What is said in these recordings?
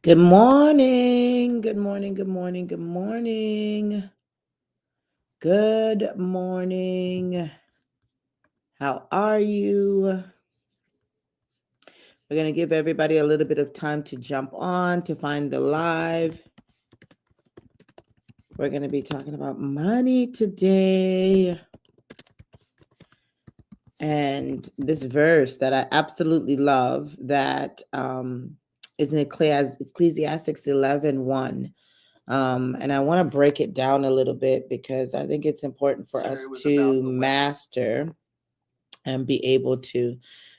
Good morning. Good morning. Good morning. Good morning. Good morning. How are you? We're going to give everybody a little bit of time to jump on to find the live. We're going to be talking about money today. And this verse that I absolutely love that is in Ecclesiastes 11:1. And I want to break it down a little bit because I think it's important for us to master and be able to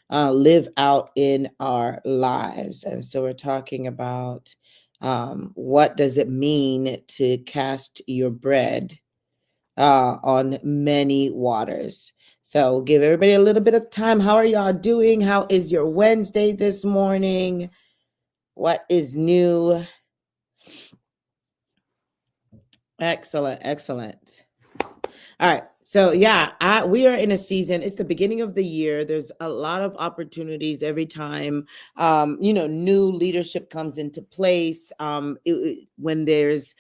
live out in our lives. And so we're talking about what does it mean to cast your bread on many waters. So give everybody a little bit of time. How are y'all doing? How is your Wednesday this morning? What is new? Excellent, excellent. All right. So yeah, we are in a season. It's the beginning of the year. There's a lot of opportunities every time, new leadership comes into place. When there's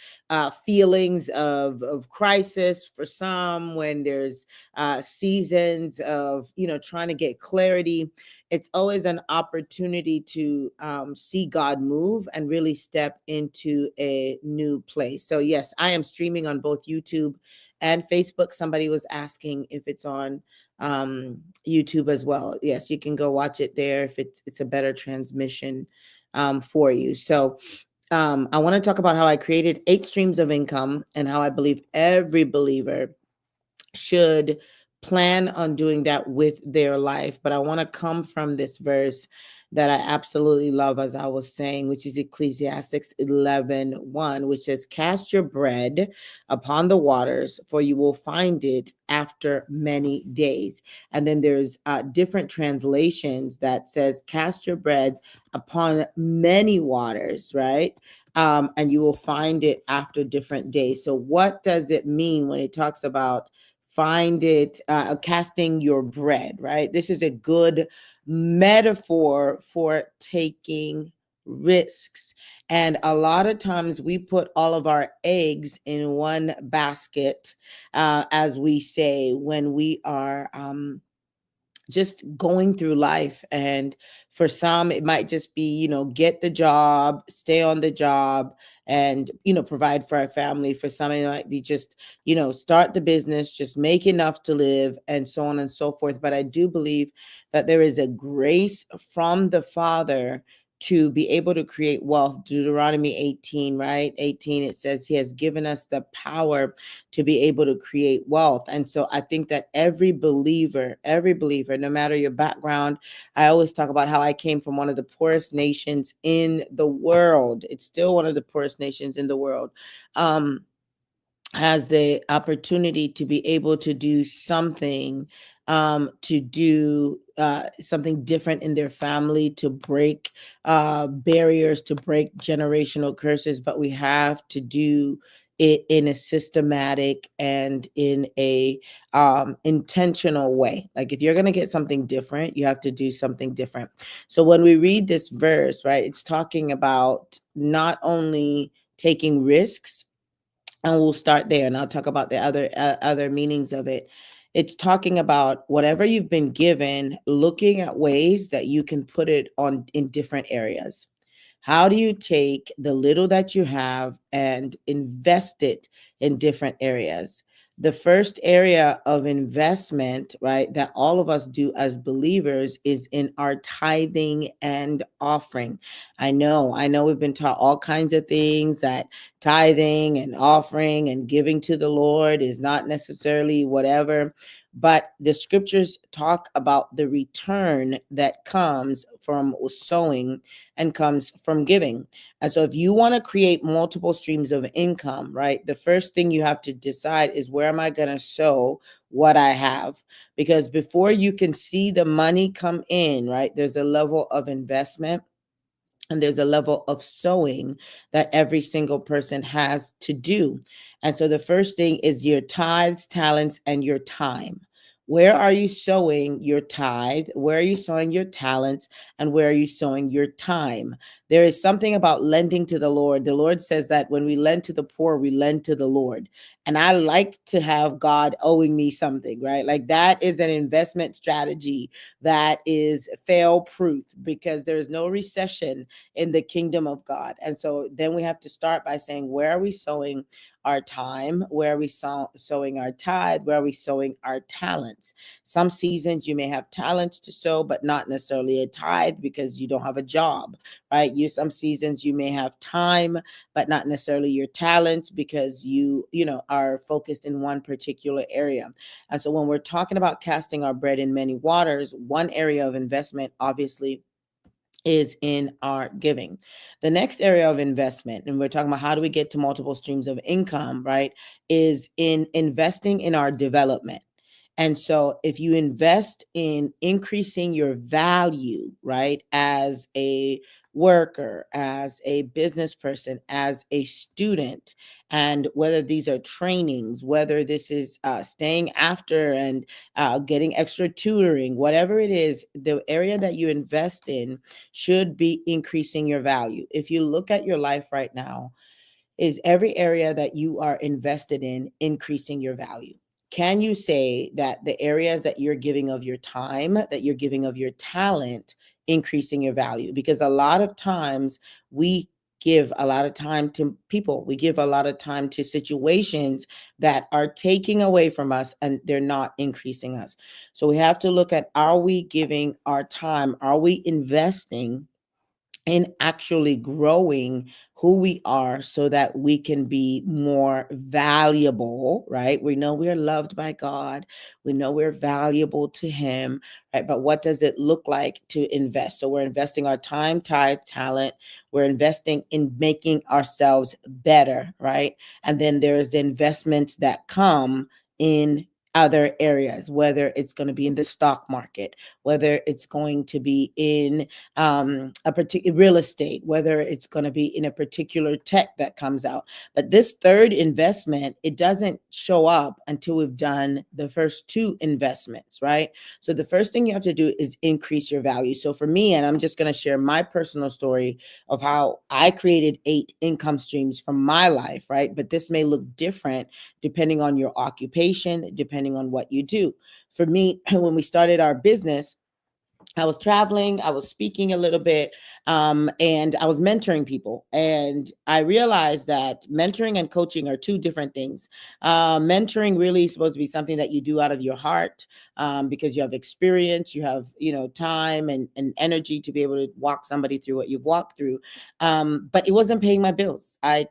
feelings of crisis for some, when there's seasons of trying to get clarity, it's always an opportunity to see God move and really step into a new place. So yes, I am streaming on both YouTube and Facebook. Somebody was asking if it's on YouTube as well. Yes, you can go watch it there if it's a better transmission for you. So I want to talk about how I created 8 streams of income and how I believe every believer should plan on doing that with their life. But I want to come from this verse that I absolutely love, as I was saying, which is Ecclesiastes 11:1, which says, cast your bread upon the waters, for you will find it after many days. And then there's different translations that says, cast your bread upon many waters, right? And you will find it after different days. So what does it mean when it talks about find it, casting your bread, right? This is a good metaphor for taking risks. And a lot of times we put all of our eggs in one basket, as we say, when we are just going through life. And for some, it might just be, get the job, stay on the job, and, provide for our family. For some, it might be just, start the business, just make enough to live, and so on and so forth. But I do believe that there is a grace from the Father to be able to create wealth. Deuteronomy 18, right? 18, it says he has given us the power to be able to create wealth. And so I think that every believer, no matter your background, I always talk about how I came from one of the poorest nations in the world. It's still one of the poorest nations in the world. Has the opportunity to be able to do something, something different in their family, to break barriers, to break generational curses. But we have to do it in a systematic and in a intentional way. Like if you're going to get something different, you have to do something different. So when we read this verse, right, it's talking about not only taking risks, and we'll start there and I'll talk about the other meanings of it. It's talking about whatever you've been given, looking at ways that you can put it on in different areas. How do you take the little that you have and invest it in different areas? The first area of investment, right, that all of us do as believers is in our tithing and offering. I know we've been taught all kinds of things, that tithing and offering and giving to the Lord is not necessarily whatever. But the scriptures talk about the return that comes from sowing and comes from giving. And so if you want to create multiple streams of income, right, the first thing you have to decide is, where am I going to sow what I have? Because before you can see the money come in, right, there's a level of investment and there's a level of sowing that every single person has to do. And so the first thing is your tithes, talents, and your time. Where are you sowing your tithe? Where are you sowing your talents? And where are you sowing your time? There is something about lending to the Lord. The Lord says that when we lend to the poor, we lend to the Lord. And I like to have God owing me something, right? Like that is an investment strategy that is fail proof, because there is no recession in the kingdom of God. And so then we have to start by saying, where are we sowing our time? Where are we sowing our tithe? Where are we sowing our talents? Some seasons you may have talents to sow, but not necessarily a tithe because you don't have a job, right? Some seasons you may have time, but not necessarily your talents because you are focused in one particular area. And so when we're talking about casting our bread in many waters, one area of investment, obviously, is in our giving. The next area of investment, and we're talking about how do we get to multiple streams of income, right, is in investing in our development. And so if you invest in increasing your value, right, as a worker, as a business person, as a student, and whether these are trainings, whether this is staying after and getting extra tutoring, whatever it is, the area that you invest in should be increasing your value. If you look at your life right now, is every area that you are invested in increasing your value? Can you say that the areas that you're giving of your time, that you're giving of your talent, increasing your value? Because a lot of times we give a lot of time to people, we give a lot of time to situations that are taking away from us and they're not increasing us. So we have to look at, are we giving our time? Are we investing in actually growing who we are so that we can be more valuable, right? We know we are loved by God. We know we're valuable to Him, right? But what does it look like to invest? So we're investing our time, tithe, talent. We're investing in making ourselves better, right? And then there's the investments that come in other areas, whether it's going to be in the stock market, whether it's going to be in a particular real estate, whether it's going to be in a particular tech that comes out. But this third investment, it doesn't show up until we've done the first two investments, right? So the first thing you have to do is increase your value. So for me, and I'm just going to share my personal story of how I created 8 income streams from my life, right? But this may look different depending on your occupation, depending on what you do. For me, when we started our business, I was traveling, I was speaking a little bit, and I was mentoring people. And I realized that mentoring and coaching are two different things. Mentoring really is supposed to be something that you do out of your heart, because you have experience, you have, time and energy to be able to walk somebody through what you've walked through. But it wasn't paying my bills. I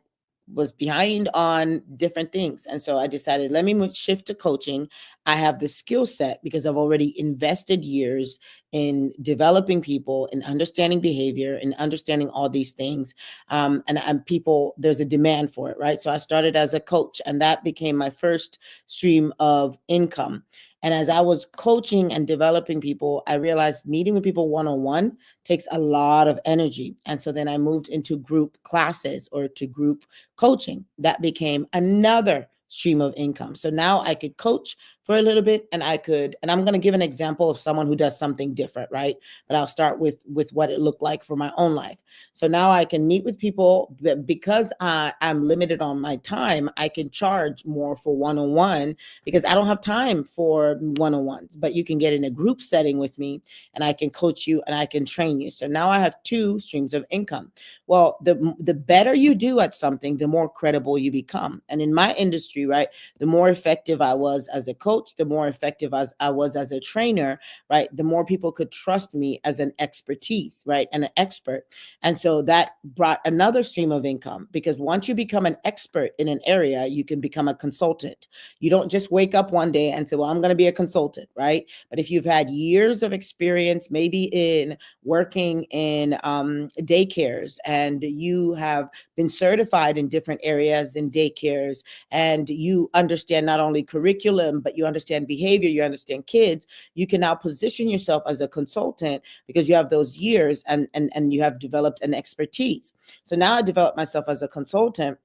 was behind on different things. And so I decided, let me shift to coaching. I have the skill set because I've already invested years in developing people and understanding behavior and understanding all these things. And people, there's a demand for it, right? So I started as a coach, and that became my first stream of income. And as I was coaching and developing people, I realized meeting with people one-on-one takes a lot of energy. And so then I moved into group classes or to group coaching. That became another stream of income. So now I could coach for a little bit, and and I'm going to give an example of someone who does something different, right? But I'll start with what it looked like for my own life. So now I can meet with people because I'm limited on my time. I can charge more for one-on-one because I don't have time for one-on-ones, but you can get in a group setting with me and I can coach you and I can train you. So now I have 2 streams of income. Well, the better you do at something, the more credible you become. And in my industry, right, the more effective I was as a coach, the more effective as I was as a trainer, right, the more people could trust me as an expertise, right, and an expert. And so that brought another stream of income, because once you become an expert in an area, you can become a consultant. You don't just wake up one day and say, well, I'm going to be a consultant, right? But if you've had years of experience, maybe in working in daycares, and you have been certified in different areas in daycares, and you understand not only curriculum, but you understand behavior, you understand kids, you can now position yourself as a consultant because you have those years and you have developed an expertise. So now I developed myself as a consultant,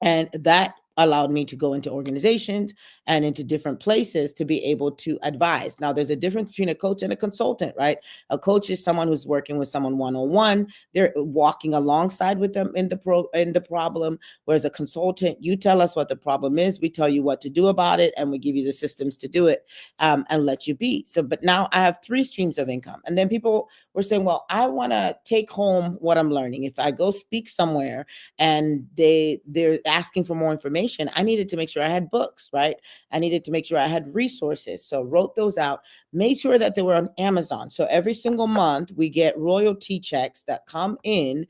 and that allowed me to go into organizations and into different places to be able to advise. Now, there's a difference between a coach and a consultant, right? A coach is someone who's working with someone one-on-one. They're walking alongside with them in the problem. Whereas a consultant, you tell us what the problem is, we tell you what to do about it, and we give you the systems to do it, and let you be. So, but now I have 3 streams of income. And then people were saying, well, I want to take home what I'm learning. If I go speak somewhere and they're asking for more information, I needed to make sure I had books, right? I needed to make sure I had resources. So wrote those out, made sure that they were on Amazon. So every single month we get royalty checks that come in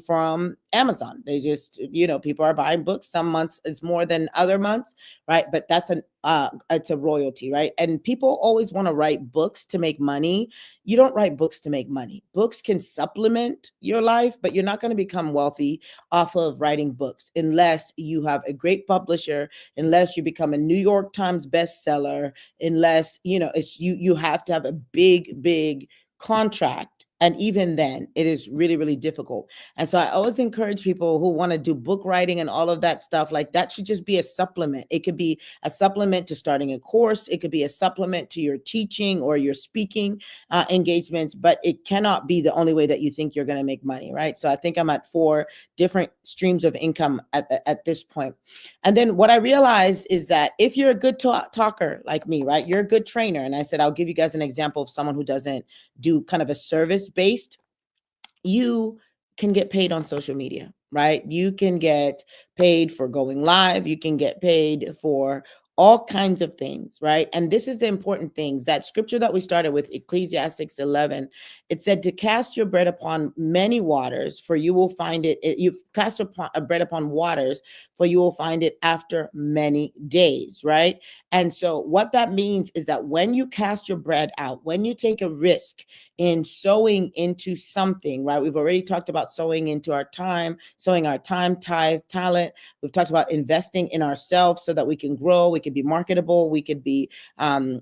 from Amazon. They just, people are buying books. Some months it's more than other months, right? But that's it's a royalty, right? And people always want to write books to make money. You don't write books to make money. Books can supplement your life, but you're not going to become wealthy off of writing books unless you have a great publisher, unless you become a New York Times bestseller, unless, you have to have a big contract. And even then, it is really, really difficult. And so I always encourage people who want to do book writing and all of that stuff, like that should just be a supplement. It could be a supplement to starting a course. It could be a supplement to your teaching or your speaking engagements, but it cannot be the only way that you think you're going to make money, right? So I think I'm at 4 different streams of income at this point. And then what I realized is that if you're a good talker like me, right, you're a good trainer. And I said, I'll give you guys an example of someone who doesn't do kind of a service based. You can get paid on social media, right? You can get paid for going live. You can get paid for all kinds of things, right? And this is the important things. That scripture that we started with, Ecclesiastes 11, it said to cast your bread upon many waters, for you will find it. You cast a bread upon waters, for you will find it after many days, right? And so what that means is that when you cast your bread out, when you take a risk in sowing into something, right? We've already talked about sowing into our time, sowing our time, tithe, talent. We've talked about investing in ourselves so that we can grow, we could be marketable, we could be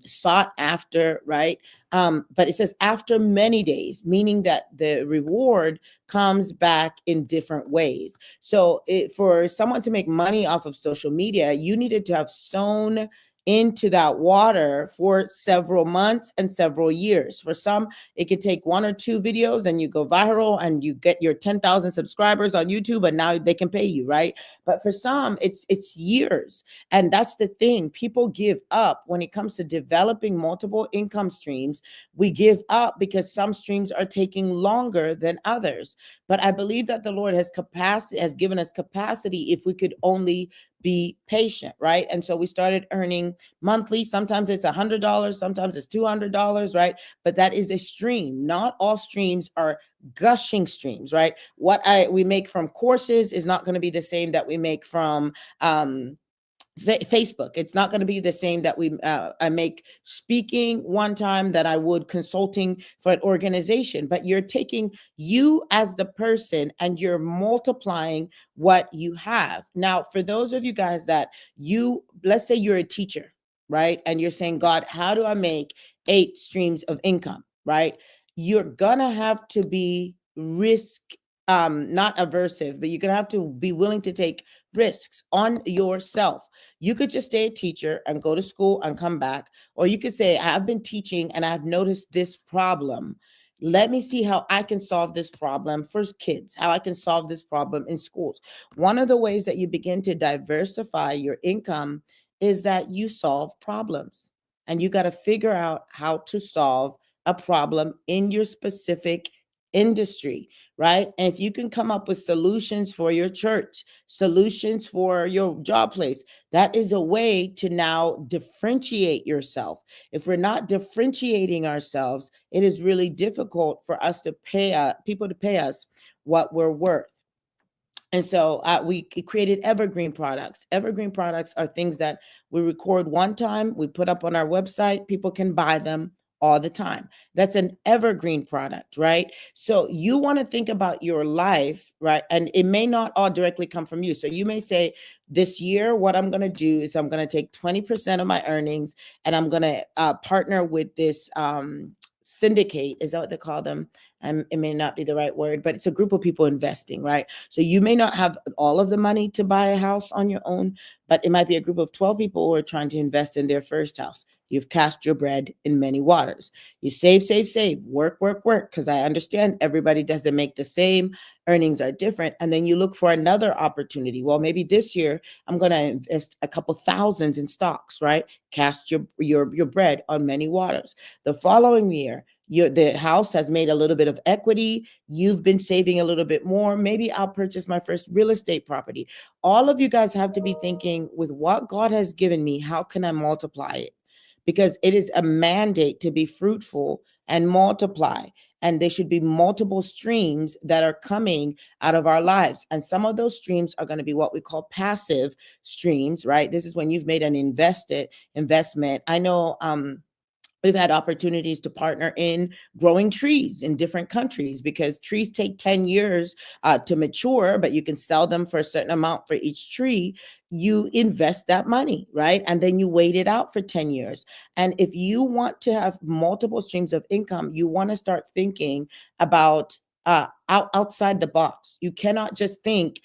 sought after, right? But it says after many days, meaning that the reward comes back in different ways. So for someone to make money off of social media, you needed to have sown into that water for several months and several years. For some, it could take 1 or 2 videos and you go viral and you get your 10,000 subscribers on YouTube and now they can pay you, right? But for some, it's years. And that's the thing. People give up when it comes to developing multiple income streams. We give up because some streams are taking longer than others. But I believe that the Lord has given us capacity if we could only be patient, right? And so we started earning monthly. Sometimes it's $100, sometimes it's $200, right? But that is a stream. Not all streams are gushing streams, right? What we make from courses is not going to be the same that we make from Facebook. It's not going to be the same that I make speaking one time that I would consulting for an organization, but you're taking you as the person and you're multiplying what you have. Now, for those of you guys that let's say you're a teacher, right? And you're saying, God, how do I make 8 streams of income, right? You're going to have to be not aversive, but you're going to have to be willing to take risks on yourself. You could just stay a teacher and go to school and come back. Or you could say, I've been teaching and I've noticed this problem. Let me see how I can solve this problem for kids, how I can solve this problem in schools. One of the ways that you begin to diversify your income is that you solve problems. And you got to figure out how to solve a problem in your specific industry, right? And if you can come up with solutions for your church, solutions for your job place, that is a way to now differentiate yourself. If we're not differentiating ourselves, it is really difficult for us to pay people to pay us what we're worth. And so we created evergreen products. Evergreen products are things that we record one time, we put up on our website, people can buy them all the time. That's an evergreen product, right? So you want to think about your life, right? And it may not all directly come from you. So you may say, this year, what I'm going to do is I'm going to take 20% of my earnings and I'm going to partner with this syndicate, is that what they call them? It may not be the right word, but it's a group of people investing, right? So you may not have all of the money to buy a house on your own, but it might be a group of 12 people who are trying to invest in their first house. You've cast your bread in many waters. You save, work, work, work, because I understand everybody doesn't make the same. Earnings are different. And then you look for another opportunity. Well, maybe this year I'm going to invest a couple thousands in stocks, right? Cast your bread on many waters. The following year, the house has made a little bit of equity. You've been saving a little bit more. Maybe I'll purchase my first real estate property. All of you guys have to be thinking, with what God has given me, how can I multiply it? Because it is a mandate to be fruitful and multiply. And there should be multiple streams that are coming out of our lives. And some of those streams are going to be what we call passive streams, right? This is when you've made an investment. I know we've had opportunities to partner in growing trees in different countries, because trees take 10 years to mature, but you can sell them for a certain amount for each tree. You invest that money, right? And then you wait it out for 10 years. And if you want to have multiple streams of income, you want to start thinking about outside the box. You cannot just think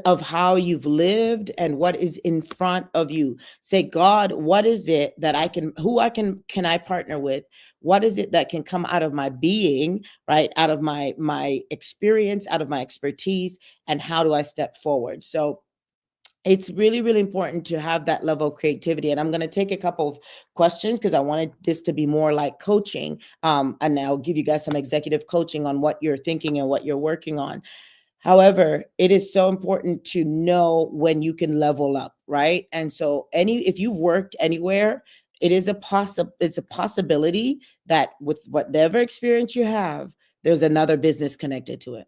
of how you've lived and what is in front of you. Say, God, what is it that can I partner with? What is it that can come out of my being, right? Out of my experience, out of my expertise, and how do I step forward? So it's really, really important to have that level of creativity. And I'm going to take a couple of questions because I wanted this to be more like coaching. And I'll give you guys some executive coaching on what you're thinking and what you're working on. However, it is so important to know when you can level up, right? And so if you've worked anywhere, it's a possibility that with whatever experience you have, there's another business connected to it.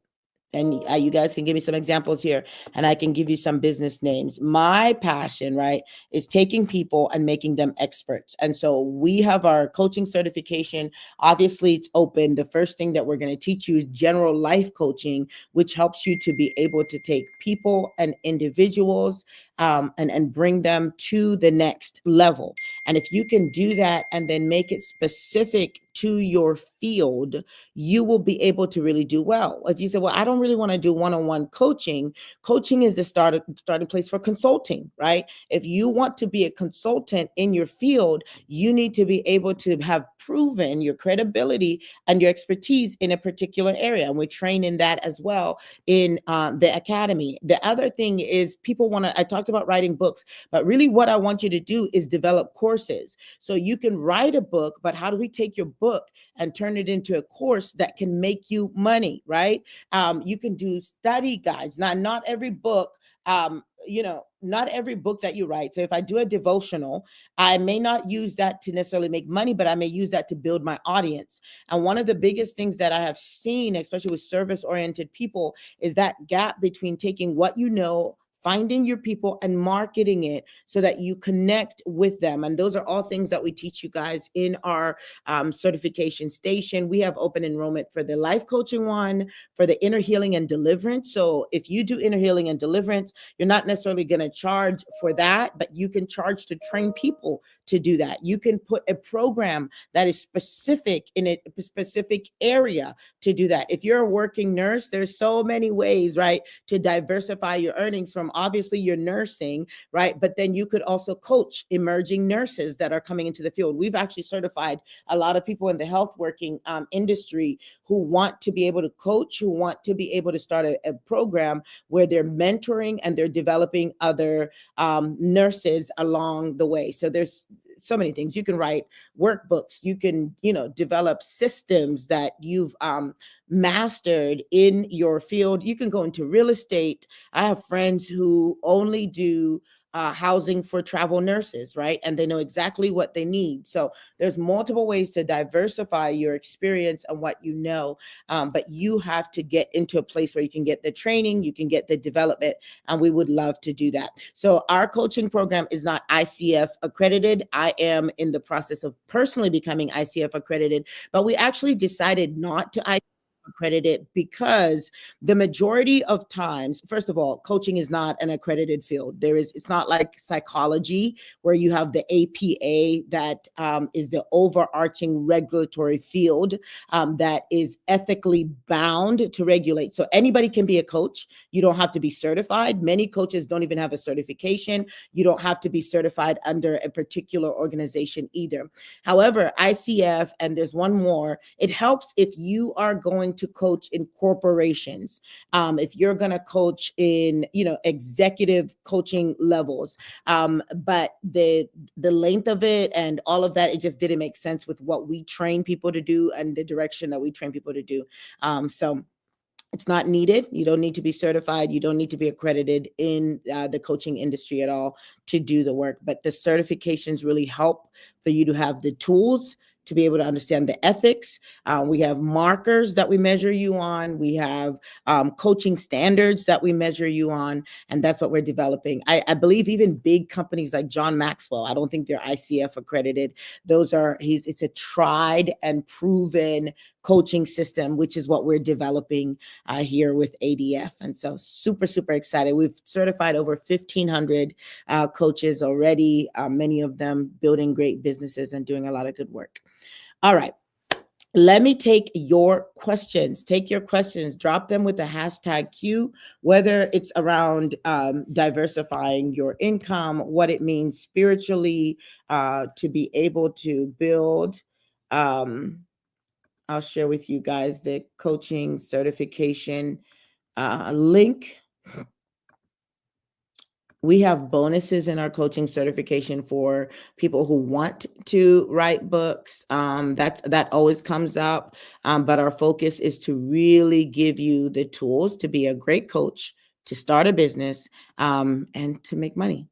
And you guys can give me some examples here, and I can give you some business names. My passion, right, is taking people and making them experts. And so we have our coaching certification. Obviously, it's open. The first thing that we're going to teach you is general life coaching, which helps you to be able to take people and individuals and bring them to the next level. And if you can do that and then make it specific to your field, you will be able to really do well. If you say, well, I don't really want to do one-on-one coaching, coaching is the starting place for consulting, right? If you want to be a consultant in your field, you need to be able to have proven your credibility and your expertise in a particular area. And we train in that as well in the academy. The other thing is I talked about writing books, but really what I want you to do is develop courses. So you can write a book, but how do we take your book and turn it into a course that can make you money, right? You can do study guides. Not every book, not every book that you write. So if I do a devotional, I may not use that to necessarily make money, but I may use that to build my audience. And one of the biggest things that I have seen, especially with service-oriented people, is that gap between taking what you know, finding your people and marketing it so that you connect with them. And those are all things that we teach you guys in our certification station. We have open enrollment for the life coaching one, for the inner healing and deliverance. So if you do inner healing and deliverance, you're not necessarily going to charge for that, but you can charge to train people to do that. You can put a program that is specific in a specific area to do that. If you're a working nurse, there's so many ways, right, to diversify your earnings from obviously your nursing, right? But then you could also coach emerging nurses that are coming into the field. We've actually certified a lot of people in the health working industry who want to be able to coach, who want to be able to start a program where they're mentoring and they're developing other nurses along the way. So there's so many things. You can write workbooks. You can, develop systems that you've mastered in your field. You can go into real estate. I have friends who only do housing for travel nurses, right? And they know exactly what they need. So there's multiple ways to diversify your experience and what you know, but you have to get into a place where you can get the training, you can get the development, and we would love to do that. So our coaching program is not ICF accredited. I am in the process of personally becoming ICF accredited, but we actually decided not to accredited because the majority of times, first of all, coaching is not an accredited field. It's not like psychology where you have the APA that is the overarching regulatory field that is ethically bound to regulate. So anybody can be a coach. You don't have to be certified. Many coaches don't even have a certification. You don't have to be certified under a particular organization either. However, ICF, and there's one more, it helps if you are going to coach in corporations, if you're going to coach in, executive coaching levels. But the length of it and all of that, it just didn't make sense with what we train people to do and the direction that we train people to do. So it's not needed. You don't need to be certified. You don't need to be accredited in the coaching industry at all to do the work. But the certifications really help for you to have the tools to be able to understand the ethics. We have markers that we measure you on. We have coaching standards that we measure you on. And that's what we're developing. I believe even big companies like John Maxwell, I don't think they're ICF accredited. It's a tried and proven coaching system, which is what we're developing here with ADF. And so super, super excited. We've certified over 1,500 coaches already, many of them building great businesses and doing a lot of good work. All right. Let me take your questions. Take your questions, drop them with the hashtag Q, whether it's around diversifying your income, what it means spiritually to be able to build. I'll share with you guys the coaching certification link. We have bonuses in our coaching certification for people who want to write books. That always comes up. But our focus is to really give you the tools to be a great coach, to start a business, and to make money.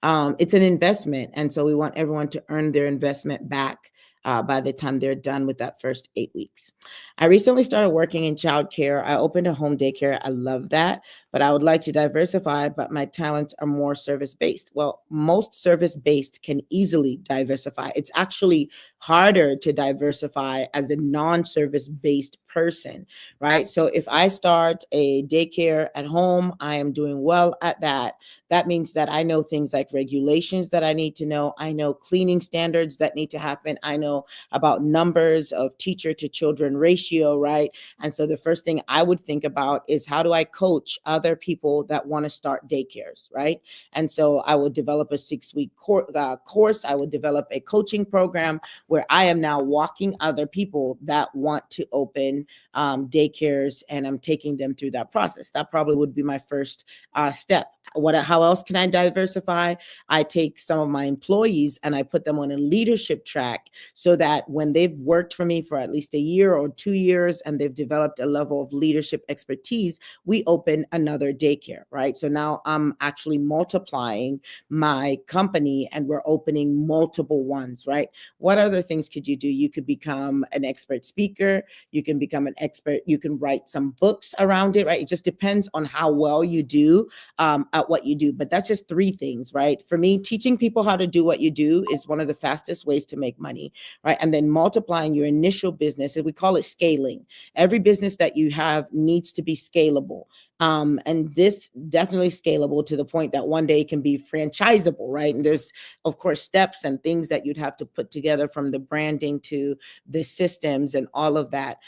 It's an investment. And so we want everyone to earn their investment back by the time they're done with that first 8 weeks. I recently started working in childcare. I opened a home daycare. I love that, but I would like to diversify, but my talents are more service-based. Well, most service-based can easily diversify. It's actually harder to diversify as a non-service-based person, right? So if I start a daycare at home, I am doing well at that. That means that I know things like regulations that I need to know. I know cleaning standards that need to happen. I know about numbers of teacher to children ratio, right? And so the first thing I would think about is how do I coach other people that want to start daycares, right? And so I would develop a 6-week course. I would develop a coaching program where I am now walking other people that want to open daycares, and I'm taking them through that process. That probably would be my first step. How else can I diversify? I take some of my employees and I put them on a leadership track so that when they've worked for me for at least a year or 2 years and they've developed a level of leadership expertise, we open another daycare, right? So now I'm actually multiplying my company and we're opening multiple ones, right? What other things could you do? You could become an expert speaker. You can become an expert. You can write some books around it, right? It just depends on how well you do at what you do. But that's just 3 things, right? For me, teaching people how to do what you do is one of the fastest ways to make money, right? And then multiplying your initial business, and we call it scaling. Every business that you have needs to be scalable. And this definitely scalable to the point that one day it can be franchisable, right? And there's, of course, steps and things that you'd have to put together from the branding to the systems and all of that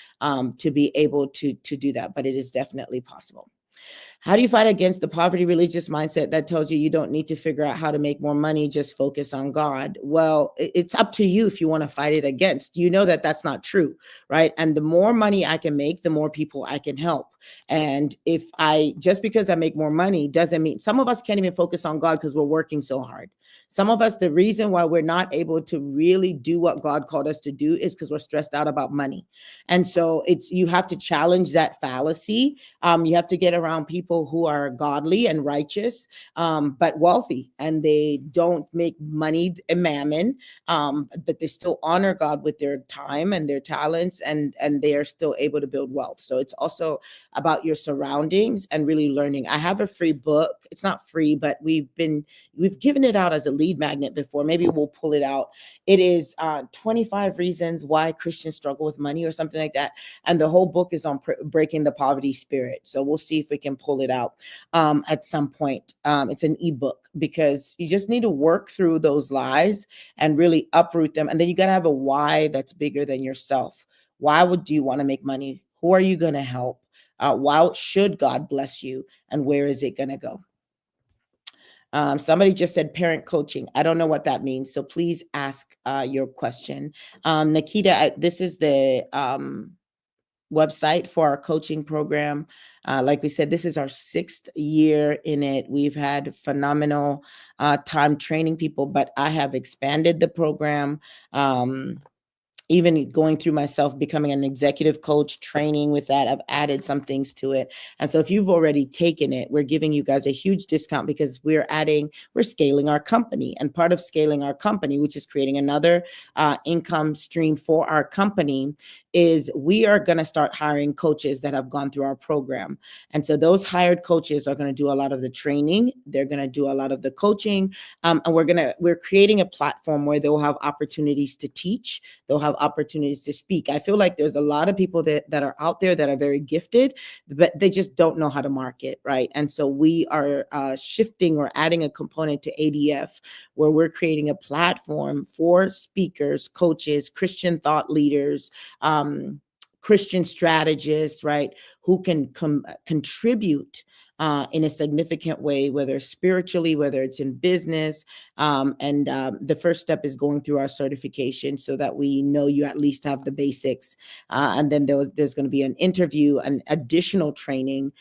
to be able to do that. But it is definitely possible. How do you fight against the poverty religious mindset that tells you don't need to figure out how to make more money, just focus on God? Well, it's up to you if you want to fight it against. You know that that's not true, right? And the more money I can make, the more people I can help. And just because I make more money doesn't mean, some of us can't even focus on God because we're working so hard. Some of us, the reason why we're not able to really do what God called us to do is because we're stressed out about money. And so you have to challenge that fallacy. You have to get around people people who are godly and righteous, but wealthy, and they don't make money and mammon, but they still honor God with their time and their talents, and they are still able to build wealth. So it's also about your surroundings and really learning. I have a free book. It's not free, but we've given it out as a lead magnet before. Maybe we'll pull it out. It is 25 reasons why Christians struggle with money or something like that. And the whole book is on breaking the poverty spirit. So we'll see if we can pull it out at some point. It's an ebook, because you just need to work through those lies and really uproot them. And then you got to have a why that's bigger than yourself. Why would you want to make money? Who are you going to help? Why should God bless you? And where is it going to go? Somebody just said parent coaching. I don't know what that means. So please ask your question. Nikita, this is the website for our coaching program. Like we said, this is our 6th year in it. We've had phenomenal time training people, but I have expanded the program. Even going through myself becoming an executive coach, training with that, I've added some things to it. And so if you've already taken it, we're giving you guys a huge discount, because we're scaling our company. And part of scaling our company, which is creating another income stream for our company, is we are going to start hiring coaches that have gone through our program. And so those hired coaches are going to do a lot of the training. They're going to do a lot of the coaching. And we're creating a platform where they'll have opportunities to teach. They'll have opportunities to speak. I feel like there's a lot of people that are out there that are very gifted, but they just don't know how to market, right? And so we are shifting or adding a component to ADF, where we're creating a platform for speakers, coaches, Christian thought leaders, Christian strategists, right, who can contribute in a significant way, whether spiritually, whether it's in business. And the first step is going through our certification, so that we know you at least have the basics. And then there's going to be an interview, an additional training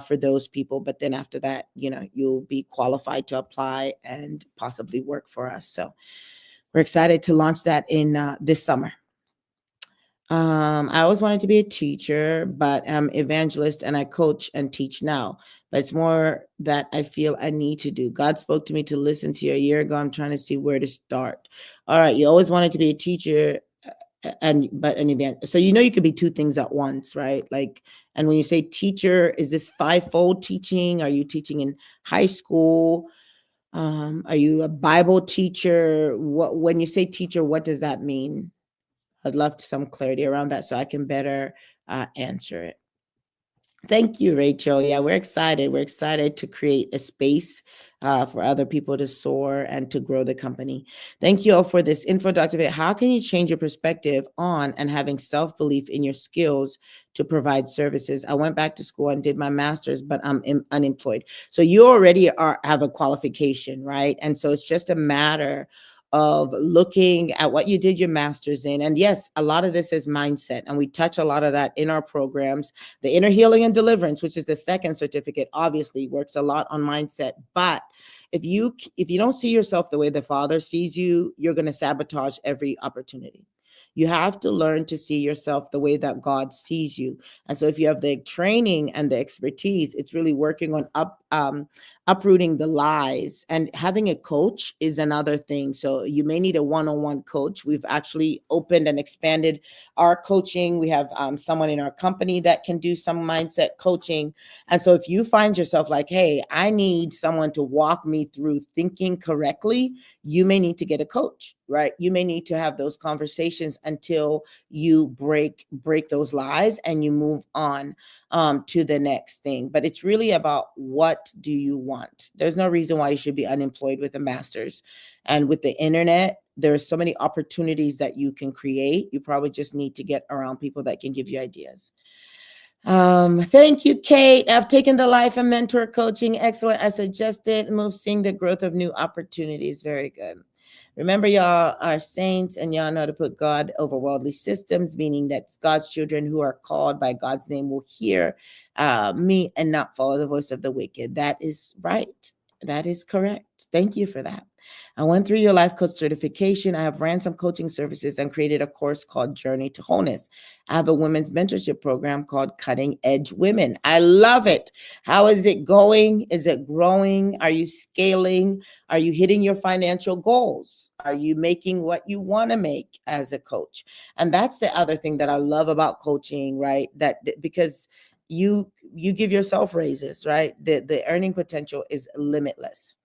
for those people. But then after that, you'll be qualified to apply and possibly work for us. So we're excited to launch that in this summer. I always wanted to be a teacher, but I'm evangelist and I coach and teach now. But it's more that I feel I need to do. God spoke to me to listen to you a year ago. I'm trying to see where to start. All right, you always wanted to be a teacher, but an event. So you could be two things at once, right? Like, and when you say teacher, is this fivefold teaching? Are you teaching in high school? Are you a Bible teacher? When you say teacher, what does that mean? I'd love some clarity around that so I can better answer it. Thank you, Rachel. Yeah, we're excited. We're excited to create a space for other people to soar and to grow the company. Thank you all for this info, Dr. Faith. How can you change your perspective on and having self-belief in your skills to provide services? I went back to school and did my master's, but I'm unemployed. So you already have a qualification, right? And so it's just a matter of looking at what you did your master's in. And yes, a lot of this is mindset, and we touch a lot of that in our programs. The Inner Healing and Deliverance, which is the second certificate, obviously works a lot on mindset. But if you don't see yourself the way the Father sees you, you're going to sabotage every opportunity. You have to learn to see yourself the way that God sees you. And so if you have the training and the expertise, it's really working on uprooting the lies. And having a coach is another thing. So you may need a one-on-one coach. We've actually opened and expanded our coaching. We have someone in our company that can do some mindset coaching. And so if you find yourself like, hey, I need someone to walk me through thinking correctly, you may need to get a coach, right? You may need to have those conversations until you break those lies and you move on to the next thing. But it's really about, what do you want? There's no reason why you should be unemployed with a master's. And with the internet, there are so many opportunities that you can create. You probably just need to get around people that can give you ideas. Thank you, Kate. I've taken the life and mentor coaching. Excellent. I suggested move, seeing the growth of new opportunities. Very good. Remember, y'all are saints, and y'all know how to put God over worldly systems, meaning that God's children who are called by God's name will hear me and not follow the voice of the wicked. That is right. That is correct. Thank you for that. I went through your life coach certification. I have ran some coaching services and created a course called Journey to Wholeness. I have a women's mentorship program called Cutting Edge Women. I love it. How is it going? Is it growing? Are you scaling? Are you hitting your financial goals? Are you making what you want to make as a coach? And that's the other thing that I love about coaching, right? That because you give yourself raises, right? The earning potential is limitless.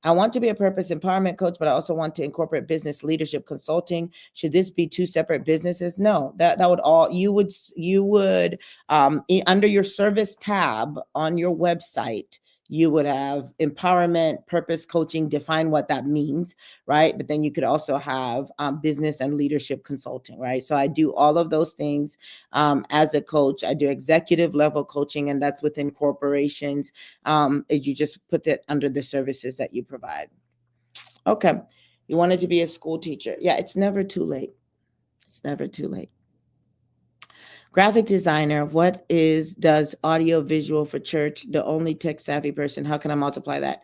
I want to be a purpose empowerment coach, but I also want to incorporate business leadership consulting. Should this be two separate businesses? No, that would all you would under your service tab on your website, you would have empowerment, purpose coaching, define what that means, right? But then you could also have business and leadership consulting, right? So I do all of those things as a coach. I do executive level coaching, and that's within corporations. Is you just put that under the services that you provide. Okay. You wanted to be a school teacher. Yeah, it's never too late. It's never too late. Graphic designer, what is does audio visual for church? The only tech savvy person. How can I multiply that?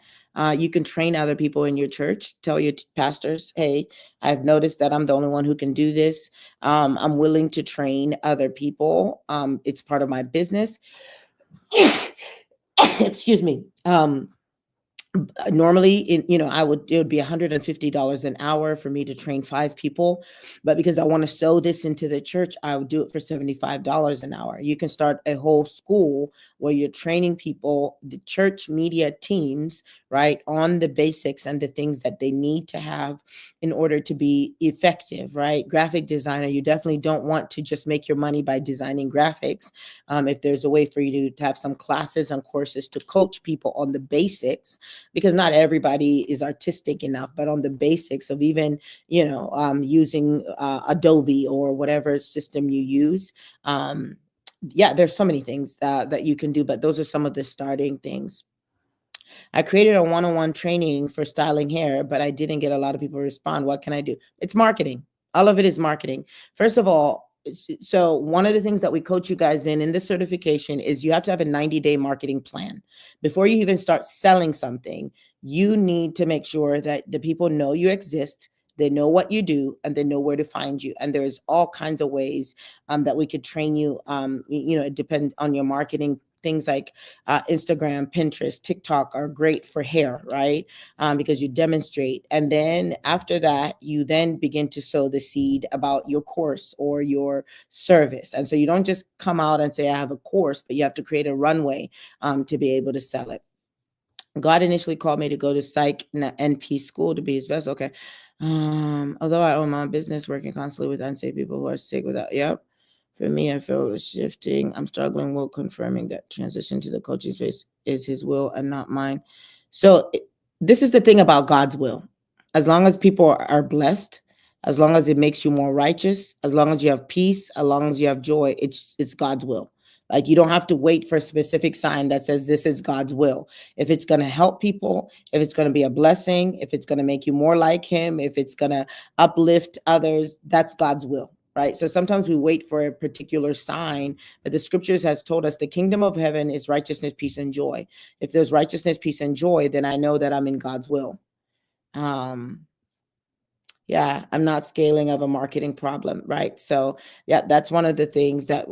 You can train other people in your church. Tell your pastors, hey, I've noticed that I'm the only one who can do this. I'm willing to train other people. It's part of my business. Excuse me. Normally it would be $150 an hour for me to train 5 people, but because I want to sew this into the church, I would do it for $75 an hour. You can start a whole school where you're training people, the church media teams, right, on the basics and the things that they need to have in order to be effective, right? Graphic designer, you definitely don't want to just make your money by designing graphics. If there's a way for you to have some classes and courses to coach people on the basics, because not everybody is artistic enough, but on the basics of even, using Adobe or whatever system you use. Yeah, there's so many things that you can do, but those are some of the starting things. I created a one-on-one training for styling hair, but I didn't get a lot of people to respond. What can I do? It's marketing. All of it is marketing. First of all, so one of the things that we coach you guys in this certification is you have to have a 90-day marketing plan. Before you even start selling something, you need to make sure that the people know you exist, they know what you do, and they know where to find you. And there's all kinds of ways that we could train you. It depends on your marketing. Things like Instagram, Pinterest, TikTok are great for hair, right? Because you demonstrate. And then after that, you then begin to sow the seed about your course or your service. And so you don't just come out and say, I have a course, but you have to create a runway to be able to sell it. God initially called me to go to psych NP school to be his vessel. Okay. Although I own my own business, working constantly with unsafe people who are sick without, yep. For me, I feel it's shifting. I'm struggling with confirming that transition to the coaching space is his will and not mine. So this is the thing about God's will. As long as people are blessed, as long as it makes you more righteous, as long as you have peace, as long as you have joy, it's God's will. Like you don't have to wait for a specific sign that says this is God's will. If it's going to help people, if it's going to be a blessing, if it's going to make you more like him, if it's going to uplift others, that's God's will. Right. So sometimes we wait for a particular sign, but the scriptures has told us the kingdom of heaven is righteousness, peace, and joy. If there's righteousness, peace, and joy, then I know that I'm in God's will. Yeah, I'm not scaling of a marketing problem, right? So yeah, that's one of the things that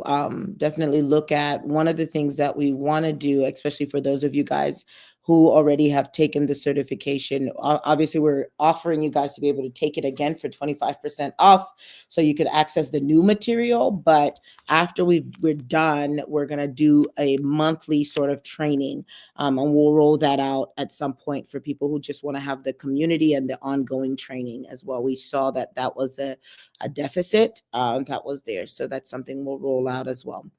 definitely look at. One of the things that we want to do, especially for those of you guys who already have taken the certification. Obviously, we're offering you guys to be able to take it again for 25% off so you could access the new material. But after we're done, we're going to do a monthly sort of training, and we'll roll that out at some point for people who just want to have the community and the ongoing training as well. We saw that was a deficit that was there. So that's something we'll roll out as well.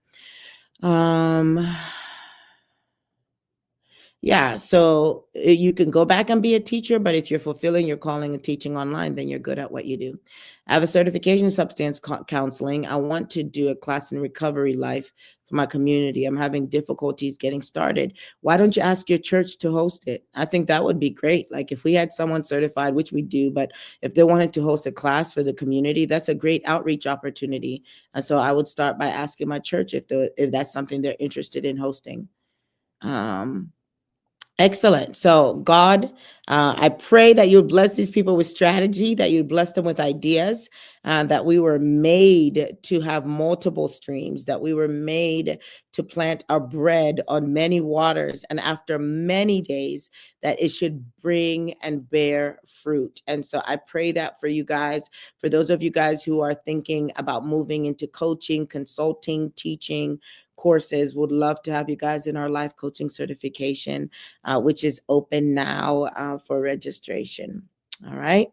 Yeah, so you can go back and be a teacher, but if you're fulfilling your calling and teaching online, then you're good at what you do. I have a certification in substance counseling. I want to do a class in recovery life for my community. I'm having difficulties getting started. Why don't you ask your church to host it? I think that would be great. Like if we had someone certified, which we do, but if they wanted to host a class for the community, that's a great outreach opportunity. And so I would start by asking my church if that's something they're interested in hosting. Excellent. So, God, I pray that you would bless these people with strategy, that you would bless them with ideas, that we were made to have multiple streams, that we were made to plant our bread on many waters, and after many days, that it should bring and bear fruit. And so, I pray that for you guys, for those of you guys who are thinking about moving into coaching, consulting, teaching, courses, would love to have you guys in our life coaching certification, which is open now for registration. All right.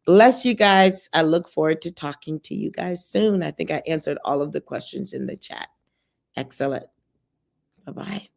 Bless you guys. I look forward to talking to you guys soon. I think I answered all of the questions in the chat. Excellent. Bye-bye.